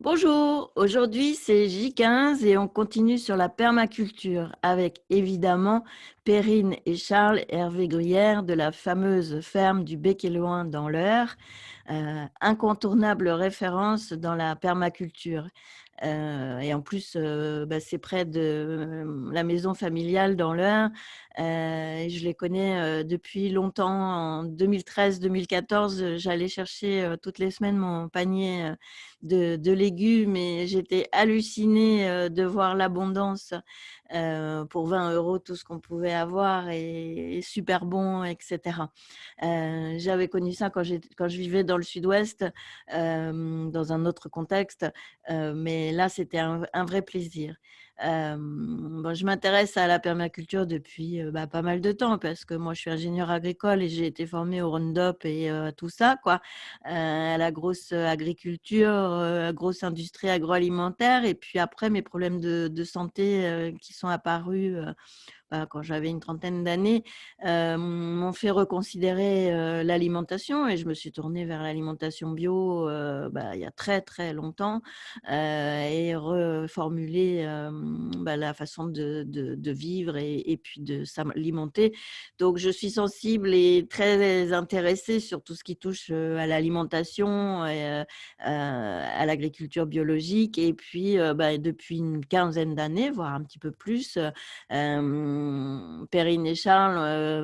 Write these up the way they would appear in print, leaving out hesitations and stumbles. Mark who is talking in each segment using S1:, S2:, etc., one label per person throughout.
S1: Bonjour, aujourd'hui c'est J15 et on continue sur la permaculture avec évidemment Perrine et Charles Hervé Gruyère de la fameuse ferme du Bec-et-Loing dans l'Eure, incontournable référence dans la permaculture. Et en plus, c'est près de la maison familiale dans l'Eure. Et je les connais depuis longtemps. En 2013-2014, j'allais chercher toutes les semaines mon panier de légumes et j'étais hallucinée de voir l'abondance pour 20 € tout ce qu'on pouvait avoir et super bon, etc. J'avais connu ça quand je vivais dans le sud-ouest, dans un autre contexte, mais là, c'était un vrai plaisir. Bon, je m'intéresse à la permaculture depuis pas mal de temps parce que moi, je suis ingénieure agricole et j'ai été formée au Roundup et tout ça, quoi, à la grosse agriculture, grosse industrie agroalimentaire. Et puis après, mes problèmes de santé qui sont apparus quand j'avais une trentaine d'années, m'ont fait reconsidérer l'alimentation et je me suis tournée vers l'alimentation bio il y a très très longtemps et reformuler la façon de vivre et puis de s'alimenter. Donc je suis sensible et très intéressée sur tout ce qui touche à l'alimentation et à l'agriculture biologique. Et puis depuis une quinzaine d'années, voire un petit peu plus, Perrine et Charles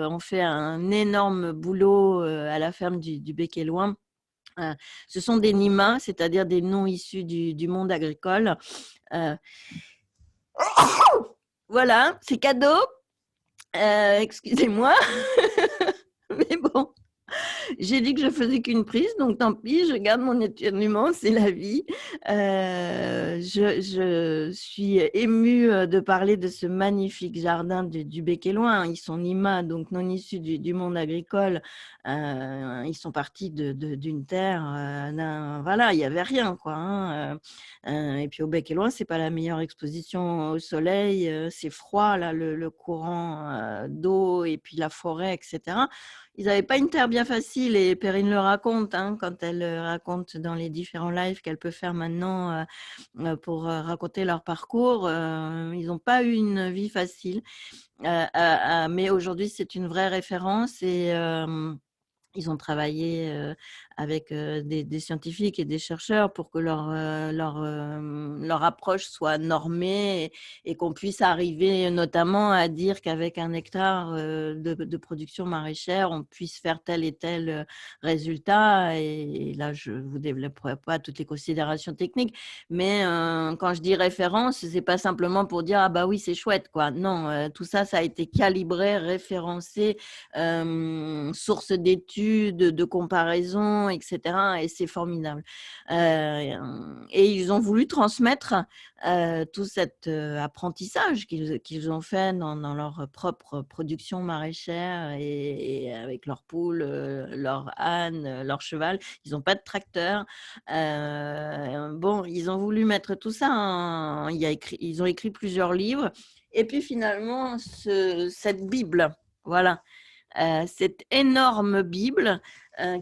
S1: ont fait un énorme boulot à la ferme du Bec-et-Loing. Ce sont des NIMA, c'est-à-dire des noms issus du monde agricole. Euh, voilà, c'est cadeau. Excusez-moi, mais bon. J'ai dit que je faisais qu'une prise, donc tant pis, je garde mon éternuement, c'est la vie. Je suis émue de parler de ce magnifique jardin du Bec-et-Loing. Ils sont NIMA, donc non issus du monde agricole. Ils sont partis d'une terre, voilà, il n'y avait rien, quoi. Et puis au Bec-et-Loing, c'est pas la meilleure exposition au soleil, c'est froid, là, le courant d'eau et puis la forêt, etc. Ils n'avaient pas une terre bien facile et Perrine le raconte quand elle raconte dans les différents lives qu'elle peut faire maintenant pour raconter leur parcours. Ils n'ont pas eu une vie facile, mais aujourd'hui c'est une vraie référence et ils ont travaillé avec des scientifiques et des chercheurs pour que leur approche soit normée et qu'on puisse arriver notamment à dire qu'avec 1 hectare de production maraîchère, on puisse faire tel et tel résultat. Et là, je ne vous développerai pas toutes les considérations techniques, mais quand je dis référence, ce n'est pas simplement pour dire « Ah bah oui, c'est chouette ». Quoi. Non, tout ça, ça a été calibré, référencé, source d'études, de comparaisons, etc. Et c'est formidable. Et ils ont voulu transmettre tout cet apprentissage qu'ils ont fait dans leur propre production maraîchère et avec leurs poules, leurs ânes, leur cheval. Ils n'ont pas de tracteur. Ils ont voulu mettre tout ça ils ont écrit plusieurs livres. Et puis finalement, cette Bible, voilà, cette énorme Bible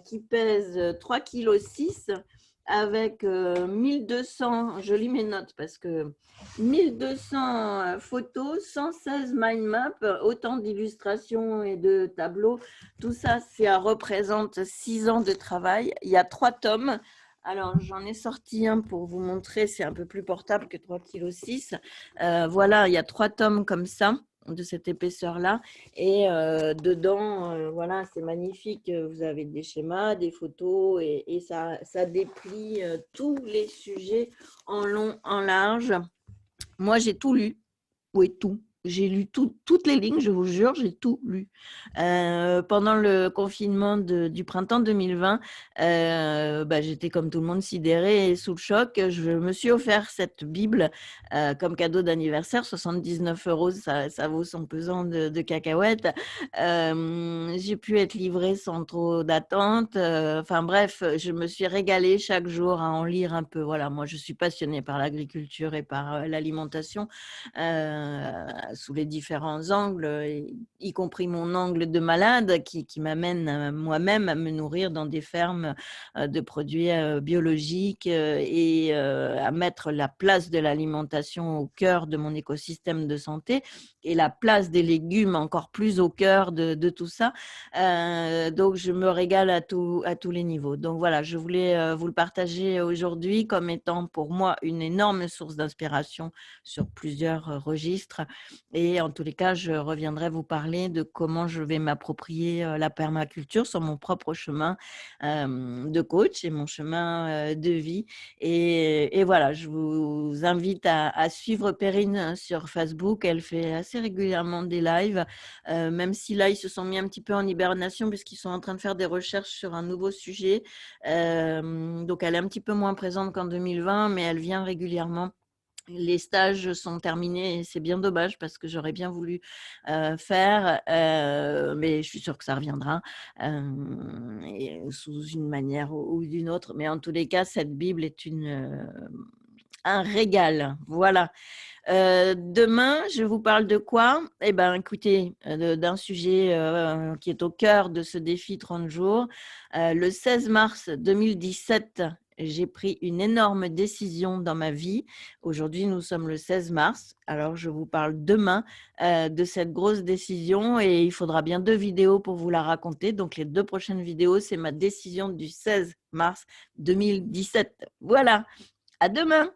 S1: qui pèse 3,6 kg avec 1200, je lis mes notes parce que 1200 photos, 116 mind maps, autant d'illustrations et de tableaux. Tout ça, ça représente 6 ans de travail. Il y a 3 tomes. Alors, j'en ai sorti un pour vous montrer, c'est un peu plus portable que 3,6 kg. Voilà, il y a 3 tomes comme ça, de cette épaisseur-là. Et dedans, voilà, c'est magnifique. Vous avez des schémas, des photos et ça déplie tous les sujets en long, en large. Moi, j'ai tout lu. Oui, tout. J'ai lu toutes les lignes, je vous jure, j'ai tout lu. Pendant le confinement du printemps 2020, j'étais comme tout le monde sidérée et sous le choc. Je me suis offert cette Bible comme cadeau d'anniversaire, 79 €, ça vaut son pesant de cacahuètes. J'ai pu être livrée sans trop d'attente. Enfin bref, je me suis régalée chaque jour à en lire un peu. Voilà, moi je suis passionnée par l'agriculture et par l'alimentation. sous les différents angles, y compris mon angle de malade qui m'amène moi-même à me nourrir dans des fermes de produits biologiques à mettre la place de l'alimentation au cœur de mon écosystème de santé et la place des légumes encore plus au cœur de tout ça. Donc, je me régale à tous les niveaux. Donc, voilà, je voulais vous le partager aujourd'hui comme étant pour moi une énorme source d'inspiration sur plusieurs registres. Et en tous les cas, je reviendrai vous parler de comment je vais m'approprier la permaculture sur mon propre chemin de coach et mon chemin de vie. Et voilà, je vous invite à suivre Perrine sur Facebook. Elle fait assez régulièrement des lives, même si là, ils se sont mis un petit peu en hibernation puisqu'ils sont en train de faire des recherches sur un nouveau sujet. Donc, elle est un petit peu moins présente qu'en 2020, mais elle vient régulièrement. Les stages sont terminés et c'est bien dommage parce que j'aurais bien voulu faire, mais je suis sûre que ça reviendra et sous une manière ou d'une autre. Mais en tous les cas, cette Bible est un régal. Voilà. Demain, je vous parle de quoi? Eh bien, écoutez, d'un sujet qui est au cœur de ce défi 30 jours. Le 16 mars 2017, j'ai pris une énorme décision dans ma vie. Aujourd'hui, nous sommes le 16 mars. Alors, je vous parle demain de cette grosse décision et il faudra bien 2 vidéos pour vous la raconter. Donc, les 2 prochaines vidéos, c'est ma décision du 16 mars 2017. Voilà, à demain!